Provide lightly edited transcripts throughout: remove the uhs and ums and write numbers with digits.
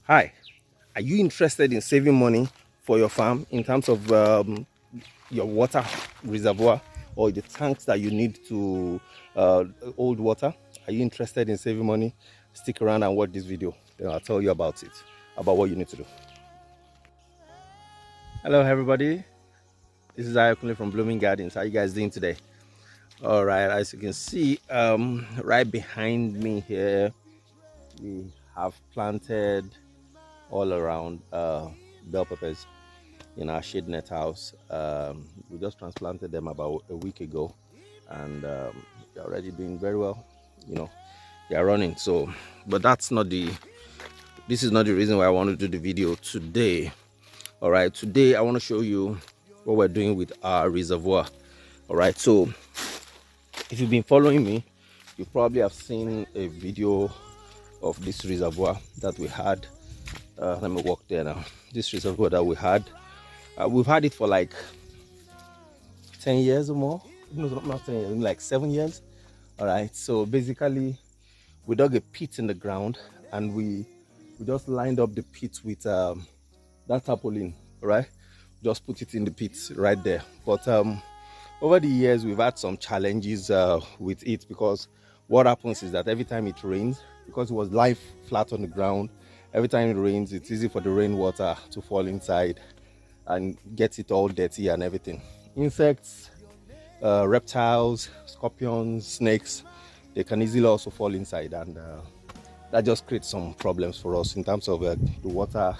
Hi, are you interested in saving money for your farm in terms of your water reservoir or the tanks that you need to hold water? Are you interested in saving money? Stick around and watch this video. Then I'll tell you about it, about what you need to do. Hello, everybody. This is Ayokunle from Blooming Gardens. How you guys doing today? All right, as you can see, right behind me here, we have planted all around bell peppers in our shade net house. We just transplanted them about a week ago, and they're already doing very well. You know, they are running. So, but this is not the reason why I want to do the video today. All right, today I want to show you what we're doing with our reservoir. All right, so if you've been following me, you probably have seen a video of this reservoir that we had. Let me walk there now. This reservoir that we had, we've had it for like 10 years or more. No, not 10 years, like 7 years. All right, so basically we dug a pit in the ground and we just lined up the pit with that tarpaulin. All right, just put it in the pit right there. But over the years we've had some challenges with it, because what happens is that every time it rains, because it was lying flat on the ground, every time it rains, it's easy for the rainwater to fall inside and get it all dirty and everything. Insects, reptiles, scorpions, snakes, they can easily also fall inside, and that just creates some problems for us in terms of the water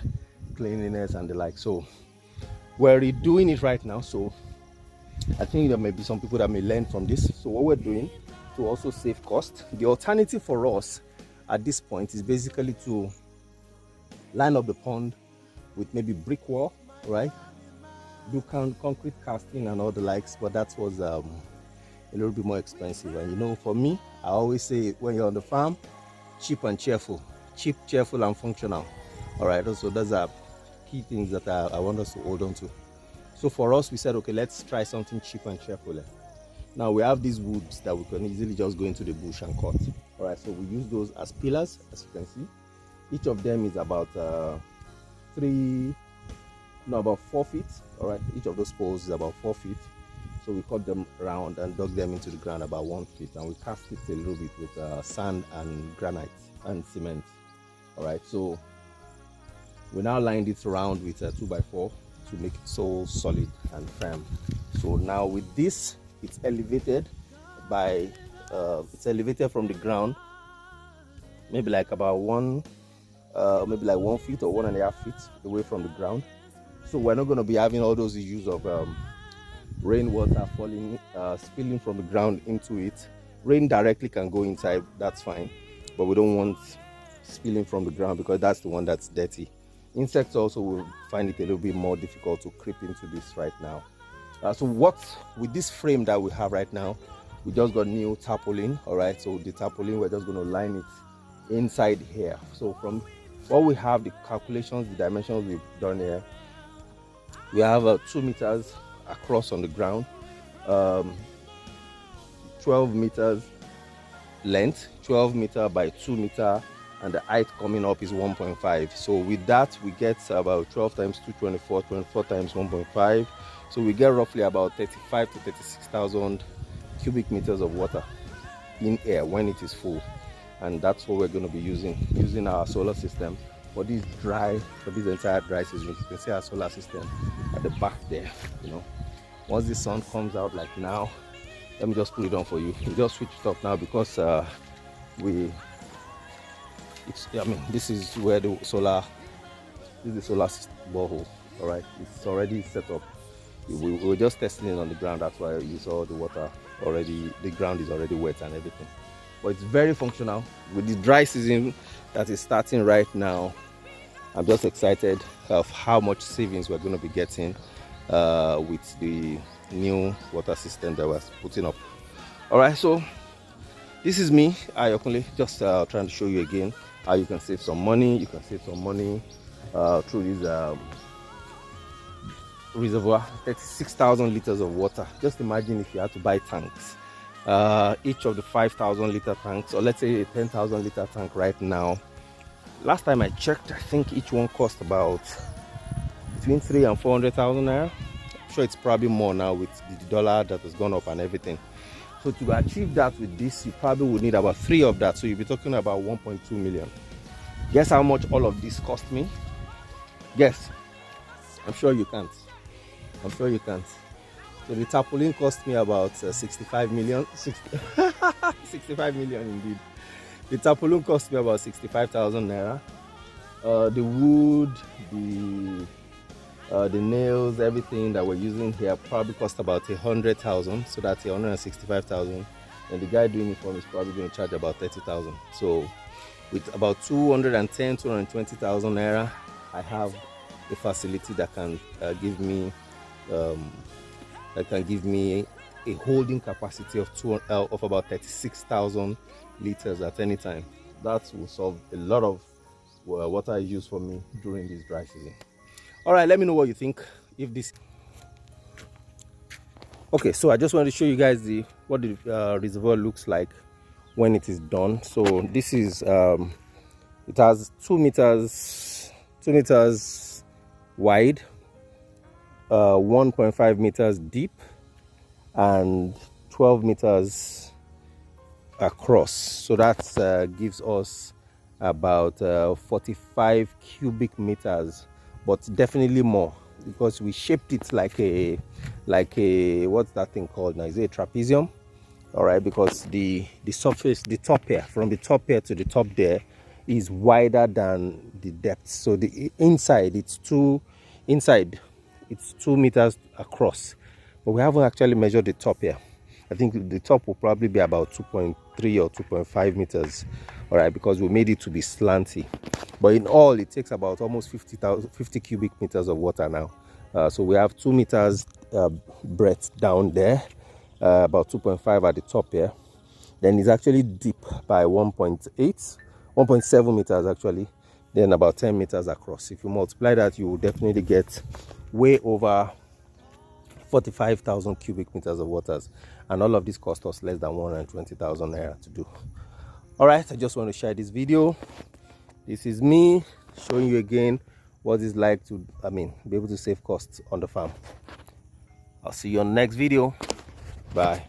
cleanliness and the like. So we're redoing it right now. So I think there may be some people that may learn from this. So what we're doing to also save cost, the alternative for us at this point is basically to line up the pond with maybe brick wall, right? Do concrete casting and all the likes, but that was a little bit more expensive. And you know, for me, I always say when you're on the farm, cheap and cheerful, cheap, cheerful, and functional. All right, so those are key things that I want us to hold on to. So for us, we said, okay, let's try something cheap and cheerful. Now we have these woods that we can easily just go into the bush and cut. All right, so we use those as pillars, as you can see. Each of them is about about 4 feet. All right, each of those poles is about 4 feet. So we cut them round and dug them into the ground about 1 feet, and we cast it a little bit with sand and granite and cement. All right, so we now lined it around with a 2x4 to make it so solid and firm. So now with this, it's elevated by from the ground, maybe like about 1 feet or 1.5 feet away from the ground. So we're not going to be having all those issues of rainwater falling, spilling from the ground into it. Rain directly can go inside, that's fine, but we don't want spilling from the ground because that's the one that's dirty. Insects also will find it a little bit more difficult to creep into this right now. So with this frame that we have right now, we just got new tarpaulin. All right, so the tarpaulin, we're just going to line it inside here. So from what we have, the calculations, the dimensions we've done here, we have 2 meters across on the ground, 12 meters length, 12 meter by 2 meter, and the height coming up is 1.5. So with that, we get about 12 times 224, 24 times 1.5. So we get roughly about 35 to 36,000 cubic meters of water in air when it is full. And that's what we're going to be using our solar system for this entire dry season. You can see our solar system at the back there. You know, once the sun comes out like now, let me just put it on for you. We just switch it off now because this is where the solar system borehole. All right, it's already set up. We were just testing it on the ground. That's why you saw the water already. The ground is already wet and everything. But it's very functional. With the dry season that is starting right now, I'm just excited of how much savings we're going to be getting with the new water system that we're putting up. All right, so this is me, Ayokunle, just trying to show you again how you can save some money. You can save some money through this reservoir. 36,000 liters of water. Just imagine if you had to buy tanks. Each of the 5,000 liter tanks, or let's say a 10,000 liter tank right now, Last time I checked, I think each one cost about between 300,000 and 400,000 naira. I'm sure it's probably more now with the dollar that has gone up and everything. So to achieve that with this, you probably would need about 3 of that. So you'll be talking about 1.2 million. Guess how much all of this cost me? Guess. I'm sure you can't. I'm sure you can't. So the tarpaulin cost me about 65 million. 65 million indeed. The tarpaulin cost me about 65,000 naira. The wood, the nails, everything that we're using here probably cost about 100,000. So that's 165,000. And the guy doing it for me is probably going to charge about 30,000. So with about 220,000 naira, I have a facility that can give me a holding capacity of about 36,000 liters at any time. That will solve a lot of water use for me during this dry season. All right, let me know what you think. If this okay, so I just want to show you guys what the reservoir looks like when it is done. So this is it has 2 meters wide, 1.5 meters deep, and 12 meters across. So that gives us about 45 cubic meters, but definitely more, because we shaped it like a what's that thing called now? Is it a trapezium? All right, because the surface, the top here, from the top here to the top there, is wider than the depth. So the inside it's 2 meters across, but we haven't actually measured the top here. I think the top will probably be about 2.3 or 2.5 meters. All right, because we made it to be slanty. But in all, it takes about almost 50 cubic meters of water now. So we have 2 meters breadth down there, about 2.5 at the top here. Then it's actually deep by 1.7 meters actually. Then about 10 meters across. If you multiply that, you will definitely get way over 45,000 cubic meters of waters, and all of this cost us less than 120,000 naira to do. All right, I just want to share this video. This is me showing you again what it's like to be able to save costs on the farm. I'll see you on the next video. Bye.